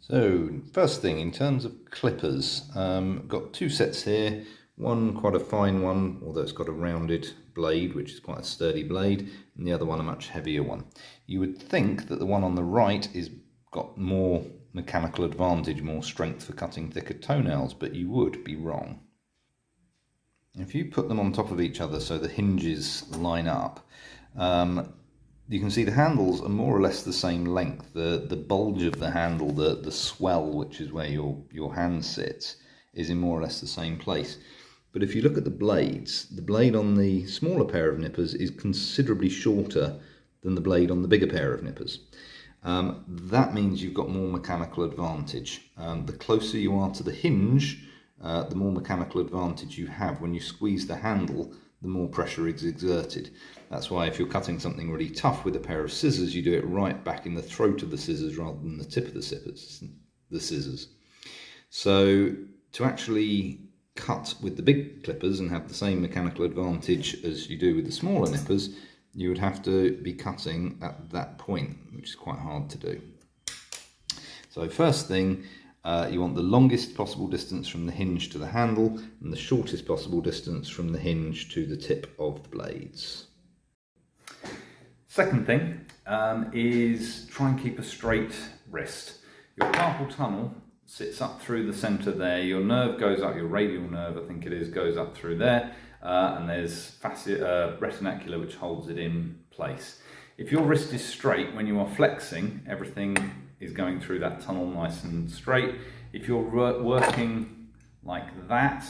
So first thing, in terms of clippers, got two sets here. One quite a fine one, although it's got a rounded blade, which is quite a sturdy blade, and the other one a much heavier one. You would think that the one on the right is got more mechanical advantage, more strength for cutting thicker toenails, but you would be wrong. If you put them on top of each other so the hinges line up, you can see the handles are more or less the same length. The bulge of the handle, the swell, which is where your hand sits, is in more or less the same place. But if you look at the blade on the smaller pair of nippers is considerably shorter than the blade on the bigger pair of nippers. That means you've got more mechanical advantage. The closer you are to the hinge, the more mechanical advantage you have. When you squeeze the handle, the more pressure is exerted. That's why if you're cutting something really tough with a pair of scissors, you do it right back in the throat of the scissors rather than the tip of the scissors. So to actually cut with the big clippers and have the same mechanical advantage as you do with the smaller nippers, you would have to be cutting at that point, which is quite hard to do. So first thing, you want the longest possible distance from the hinge to the handle and the shortest possible distance from the hinge to the tip of the blades. Second thing is try and keep a straight wrist. Your carpal tunnel sits up through the centre there, your nerve goes up, your radial nerve I think it is, goes up through there, and there's retinacular which holds it in place. If your wrist is straight, when you are flexing, everything is going through that tunnel nice and straight. If you're working like that,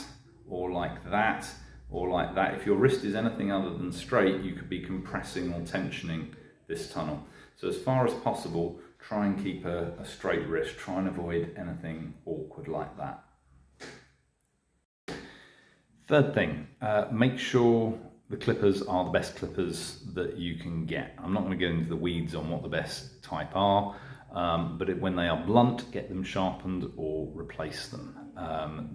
or like that, or like that, if your wrist is anything other than straight, you could be compressing or tensioning this tunnel. So as far as possible, try and keep a straight wrist. Try and avoid anything awkward like that. Third thing, make sure the clippers are the best clippers that you can get. I'm not going to get into the weeds on what the best type are, but when they are blunt, get them sharpened or replace them.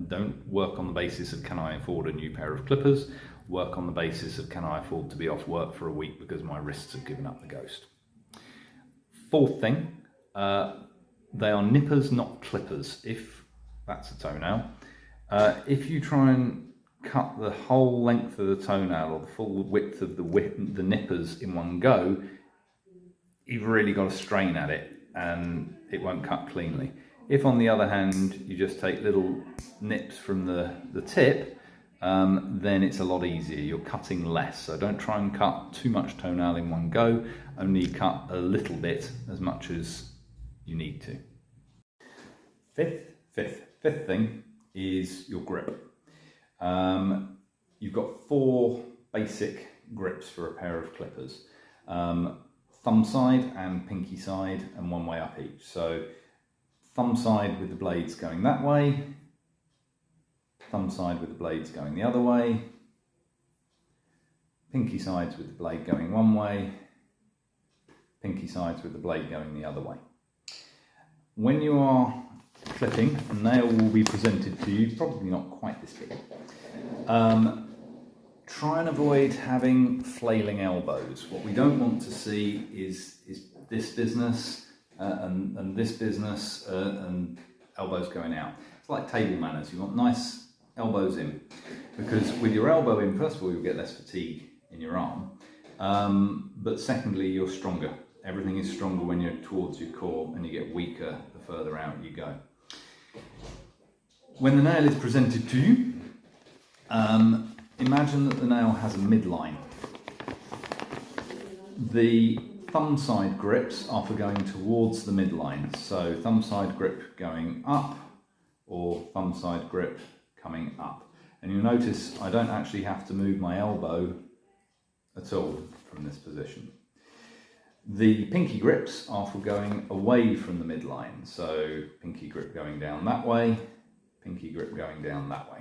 Don't work on the basis of can I afford a new pair of clippers, work on the basis of can I afford to be off work for a week because my wrists have given up the ghost. Fourth thing, they are nippers, not clippers, if that's a toenail. If you try and cut the whole length of the toenail or the full width of the nippers in one go, you've really got to strain at it and it won't cut cleanly. If on the other hand you just take little nips from the tip, then it's a lot easier. You're cutting less, so don't try and cut too much toenail in one go, only cut a little bit, as much as you need to. Fifth thing is your grip. You've got four basic grips for a pair of clippers. Thumb side and pinky side, and one way up each. So thumb side with the blades going that way, thumb side with the blades going the other way, pinky sides with the blade going one way, pinky sides with the blade going the other way. When you are clipping, a nail will be presented to you, probably not quite this big. Try and avoid having flailing elbows. What we don't want to see is this business and this business and elbows going out. It's like table manners. You want nice elbows in, because with your elbow in, first of all, you'll get less fatigue in your arm, but secondly, you're stronger. Everything is stronger when you're towards your core, and you get weaker the further out you go. When the nail is presented to you, imagine that the nail has a midline. The thumb side grips are for going towards the midline. So thumb side grip going up, or thumb side grip coming up. And you'll notice I don't actually have to move my elbow at all from this position. The pinky grips are for going away from the midline. So pinky grip going down that way, pinky grip going down that way.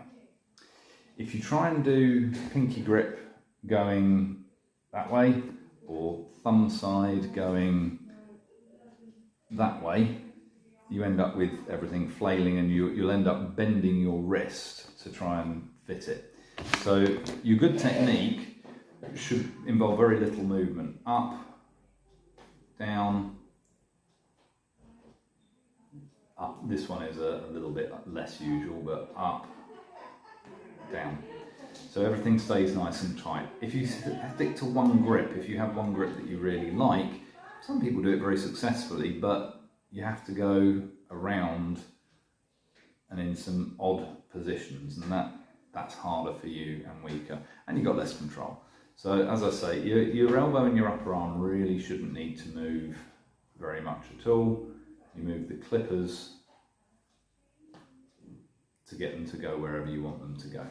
If you try and do pinky grip going that way, or thumb side going that way, you end up with everything flailing, and you'll end up bending your wrist to try and fit it. So your good technique should involve very little movement. Up, down, up. This one is a little bit less usual, but up, down. So everything stays nice and tight. If you stick to one grip, if you have one grip that you really like, some people do it very successfully, but you have to go around and in some odd positions, and that's harder for you and weaker, and you've got less control. So as I say, your elbow and your upper arm really shouldn't need to move very much at all. You move the clippers to get them to go wherever you want them to go.